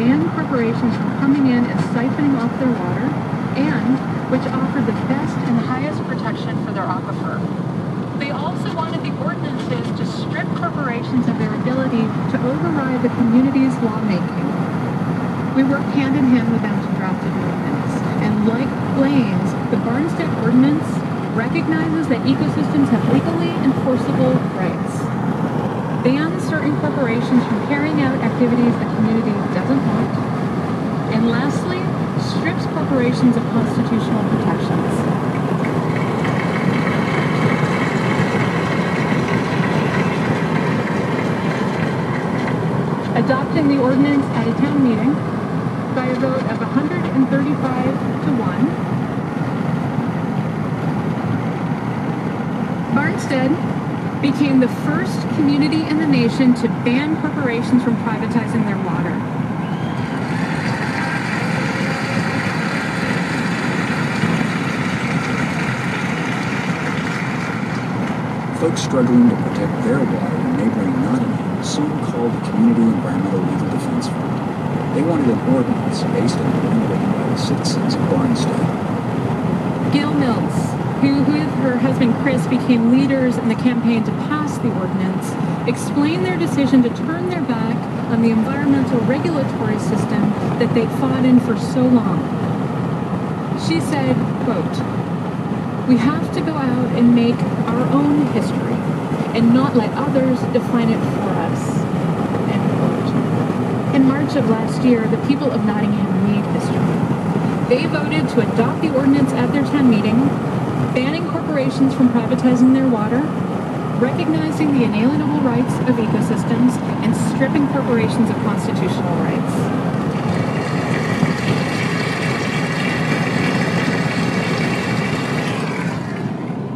banned corporations from coming in and siphoning off their water, and which offered the best and highest protection for their aquifer. They also wanted the ordinances to strip corporations of their ability to override the community's lawmaking. We worked hand in hand with them to draft an ordinance, and like Blaine's, the Barnstead Ordinance recognizes that ecosystems have legally enforceable rights, bans certain corporations from carrying out activities the community doesn't want, and lastly, strips corporations of constitutional protections. Adopting the ordinance at a town meeting by a vote of 135 to 1, Barnstead became the first community in the nation to ban corporations from privatizing their water. Folks struggling to protect their water in neighboring Nottingham soon called the Community Environmental Legal Defense Fund. They wanted an ordinance based on the one written by the citizens of Barnstead. Gail Mills, who with her husband Chris became leaders in the campaign to pass the ordinance, explained their decision to turn their back on the environmental regulatory system that they'd fought in for so long. She said, quote, "We have to go out and make our own history and not let others define it for us." End quote. In March of last year, the people of Nottingham made history. They voted to adopt the ordinance at their town meeting, banning corporations from privatizing their water, recognizing the inalienable rights of ecosystems, and stripping corporations of constitutional rights.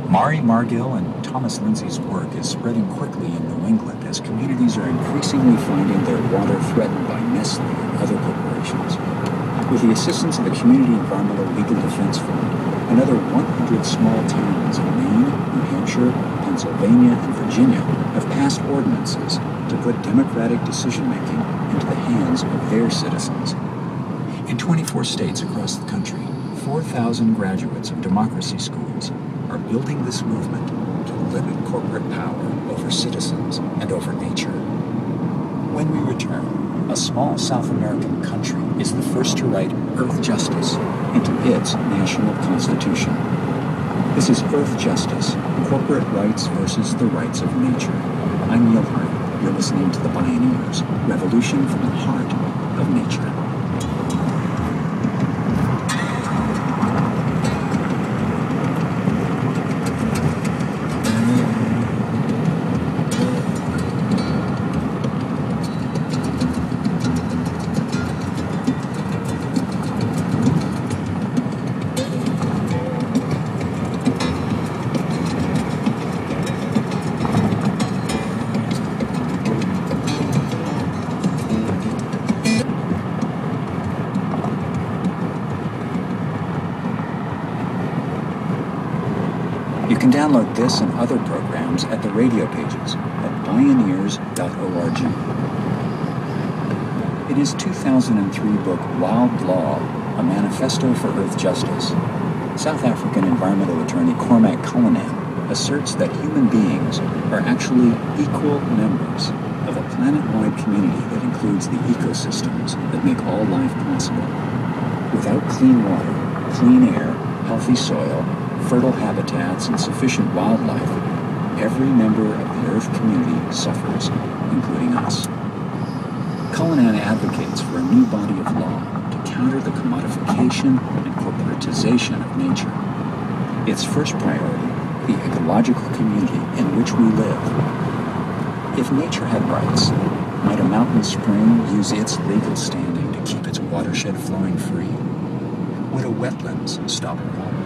Mari Margill and Thomas Lindsay's work is spreading quickly in New England as communities are increasingly finding their water threatened by Nestle and other corporations. With the assistance of the Community Environmental Legal Defense Fund, another 100 small towns in Maine, New Hampshire, Pennsylvania, and Virginia have passed ordinances to put democratic decision-making into the hands of their citizens. In 24 states across the country, 4,000 graduates of democracy schools are building this movement to limit corporate power over citizens and over nature. When we return, a small South American country is the first to write Earth Justice into its national constitution. This is Earth Justice, Corporate Rights versus the Rights of Nature. I'm Neil Hart. You're listening to The Pioneers, Revolution from the Heart of Nature. You can download this and other programs at the radio pages at pioneers.org. In his 2003 book, Wild Law, A Manifesto for Earth Justice, South African environmental attorney Cormac Cullinan asserts that human beings are actually equal members of a planet-wide community that includes the ecosystems that make all life possible. Without clean water, clean air, healthy soil, fertile habitats, and sufficient wildlife, every member of the Earth community suffers, including us. Cullinan advocates for a new body of law to counter the commodification and corporatization of nature. Its first priority, the ecological community in which we live. If nature had rights, might a mountain spring use its legal standing to keep its watershed flowing free? Would a wetlands stop water?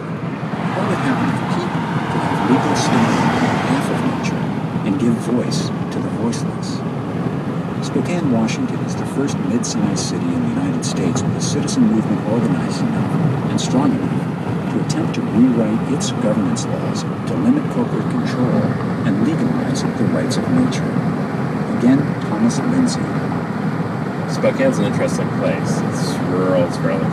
What would happen if people could have legal standing on behalf of nature and give voice to the voiceless? Spokane, Washington is the first mid-sized city in the United States with a citizen movement organized enough and strong enough to attempt to rewrite its governance laws to limit corporate control and legalize the rights of nature. Again, Thomas Lindsay. Spokane's an interesting place. It's rural, it's fairly